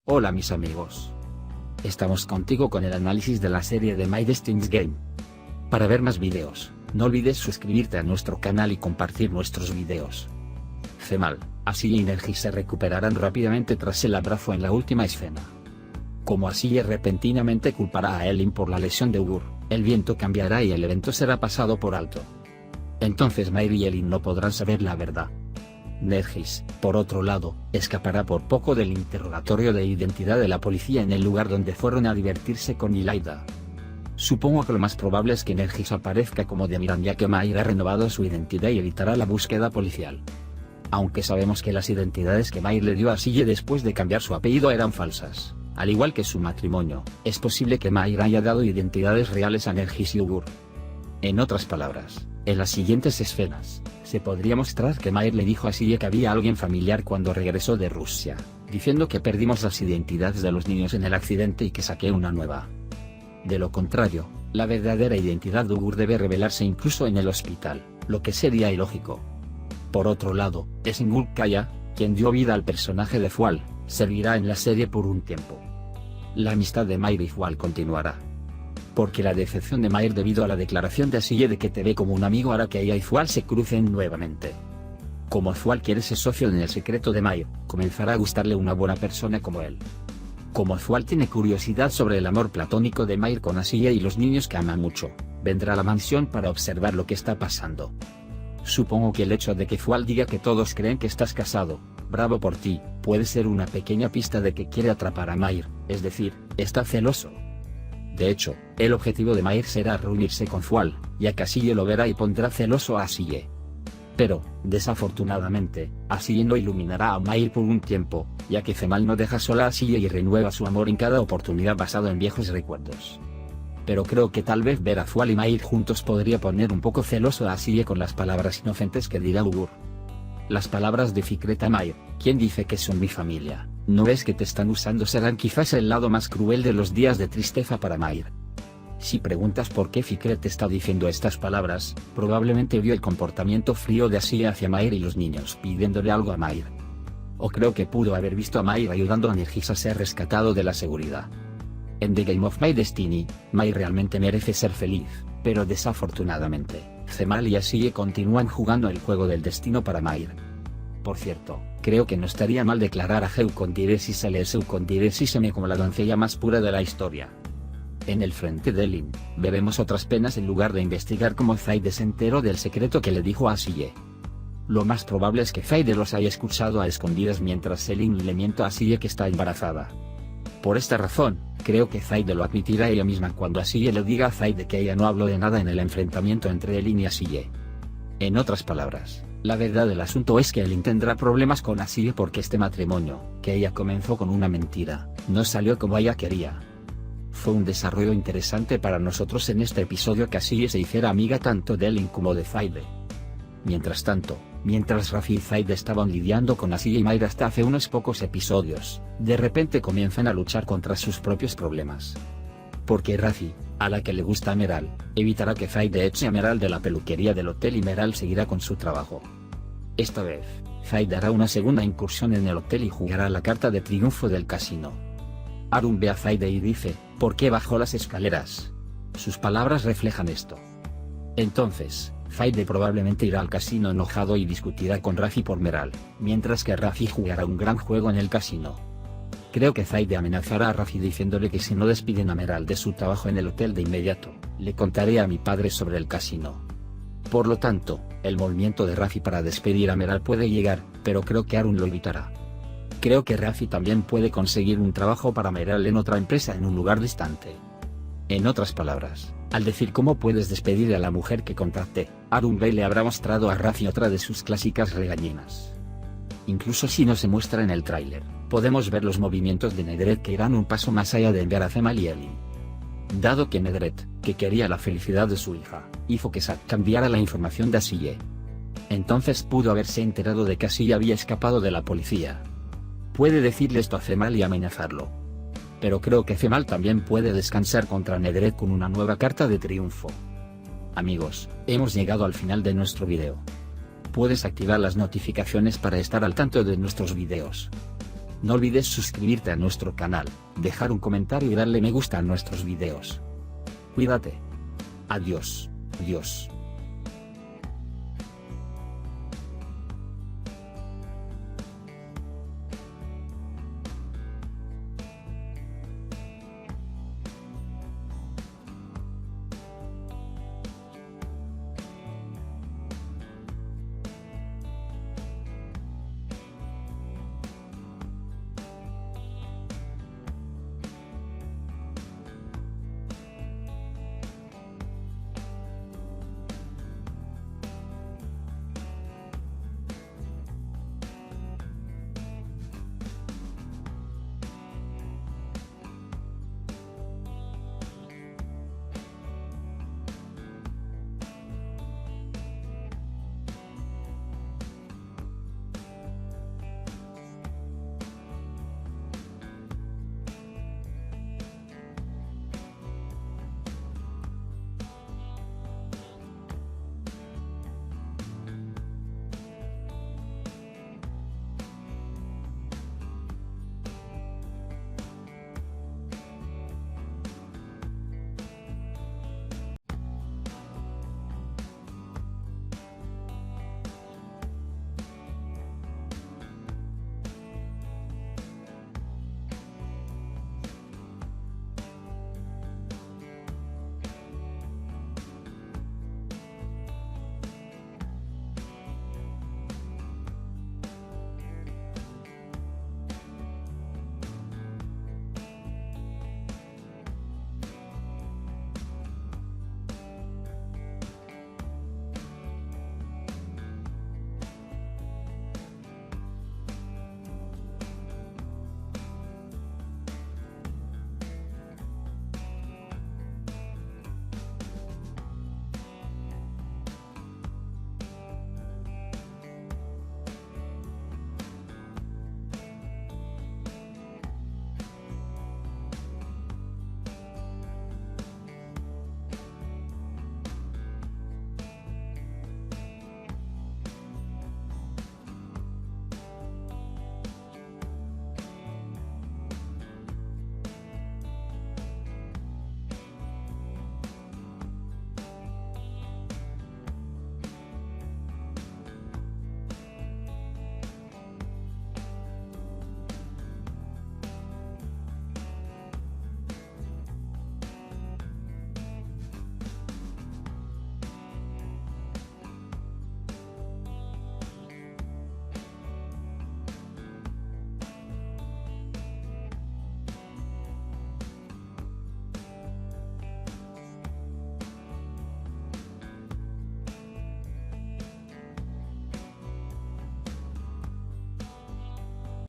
Hola mis amigos. Estamos contigo con el análisis de la serie de My Destiny's Game. Para ver más videos, no olvides suscribirte a nuestro canal y compartir nuestros videos. Cemal, Asille y Nergis se recuperarán rápidamente tras el abrazo en la última escena. Como Asille repentinamente culpará a Elin por la lesión de Ugur, el viento cambiará y el evento será pasado por alto. Entonces Mair y Elin no podrán saber la verdad. Nergis, por otro lado, escapará por poco del interrogatorio de identidad de la policía en el lugar donde fueron a divertirse con Ilayda. Supongo que lo más probable es que Nergis aparezca como Demiran, ya que Mair ha renovado su identidad y evitará la búsqueda policial. Aunque sabemos que las identidades que Mair le dio a Asille después de cambiar su apellido eran falsas, al igual que su matrimonio, es posible que Mair haya dado identidades reales a Nergis y Ugur. En otras palabras, en las siguientes escenas, se podría mostrar que Mair le dijo a Asille que había alguien familiar cuando regresó de Rusia, diciendo que perdimos las identidades de los niños en el accidente y que saqué una nueva. De lo contrario, la verdadera identidad de Ugur debe revelarse incluso en el hospital, lo que sería ilógico. Por otro lado, es Ingul Kaya, quien dio vida al personaje de Fual, servirá en la serie por un tiempo. La amistad de Mair y Fual continuará. Porque la decepción de Mair debido a la declaración de Asille de que te ve como un amigo hará que ella y Fual se crucen nuevamente. Como Fual quiere ser socio en el secreto de Mair, comenzará a gustarle una buena persona como él. Como Fual tiene curiosidad sobre el amor platónico de Mair con Asille y los niños que ama mucho, vendrá a la mansión para observar lo que está pasando. Supongo que el hecho de que Fual diga que todos creen que estás casado, bravo por ti, puede ser una pequeña pista de que quiere atrapar a Mair, es decir, está celoso. De hecho, el objetivo de Mair será reunirse con Fual, ya que Asille lo verá y pondrá celoso a Asille. Pero, desafortunadamente, Asille no iluminará a Mair por un tiempo, ya que Cemal no deja sola a Asille y renueva su amor en cada oportunidad basado en viejos recuerdos. Pero creo que tal vez ver a Fual y Mair juntos podría poner un poco celoso a Asille con las palabras inocentes que dirá Ugur. Las palabras de Fikret a Mair, ¿quién dice que son mi familia? ¿No ves que te están usando? Serán quizás el lado más cruel de los días de tristeza para Mair. Si preguntas por qué Fikret está diciendo estas palabras, probablemente vio el comportamiento frío de Asille hacia Mair y los niños pidiéndole algo a Mair. O creo que pudo haber visto a Mair ayudando a Nergis a ser rescatado de la seguridad. En The Game of My Destiny, Mair realmente merece ser feliz, pero desafortunadamente, Cemal y Asille continúan jugando el juego del destino para Mair. Por cierto, creo que no estaría mal declarar a Eucontiresis Eleucontiresiseme como la doncella más pura de la historia. En el frente de Elin, bebemos otras penas en lugar de investigar cómo Zaide se enteró del secreto que le dijo a Asille. Lo más probable es que Zaide los haya escuchado a escondidas mientras Elin le miente a Asille que está embarazada. Por esta razón, creo que Zaide lo admitirá ella misma cuando Asille le diga a Zaide que ella no habló de nada en el enfrentamiento entre Elin y Asille. En otras palabras, la verdad del asunto es que Elin tendrá problemas con Asille porque este matrimonio, que ella comenzó con una mentira, no salió como ella quería. Fue un desarrollo interesante para nosotros en este episodio que Asille se hiciera amiga tanto de Elin como de Zaide. Mientras tanto, mientras Rafi y Zaide estaban lidiando con Asille y Mair hasta hace unos pocos episodios, de repente comienzan a luchar contra sus propios problemas. Porque Rafi, a la que le gusta a Meral, evitará que Zaide eche a Meral de la peluquería del hotel y Meral seguirá con su trabajo. Esta vez, Zaide hará una segunda incursión en el hotel y jugará la carta de triunfo del casino. Arun ve a Zaide y dice, ¿por qué bajó las escaleras? Sus palabras reflejan esto. Entonces, Zaide probablemente irá al casino enojado y discutirá con Rafi por Meral, mientras que Rafi jugará un gran juego en el casino. Creo que Zaide amenazará a Rafi diciéndole que si no despiden a Meral de su trabajo en el hotel de inmediato, le contaré a mi padre sobre el casino. Por lo tanto, el movimiento de Rafi para despedir a Meral puede llegar, pero creo que Arun lo evitará. Creo que Rafi también puede conseguir un trabajo para Meral en otra empresa en un lugar distante. En otras palabras, al decir cómo puedes despedir a la mujer que contraté, Arun Bey le habrá mostrado a Rafi otra de sus clásicas regañinas. Incluso si no se muestra en el tráiler, podemos ver los movimientos de Nedret que irán un paso más allá de enviar a Cemal y Elin. Dado que Nedret, que quería la felicidad de su hija, hizo que Zack cambiara la información de Asille. Entonces pudo haberse enterado de que Asille había escapado de la policía. Puede decirle esto a Cemal y amenazarlo. Pero creo que Cemal también puede descansar contra Nedret con una nueva carta de triunfo. Amigos, hemos llegado al final de nuestro video. Puedes activar las notificaciones para estar al tanto de nuestros videos. No olvides suscribirte a nuestro canal, dejar un comentario y darle me gusta a nuestros videos. Cuídate. Adiós. Adiós.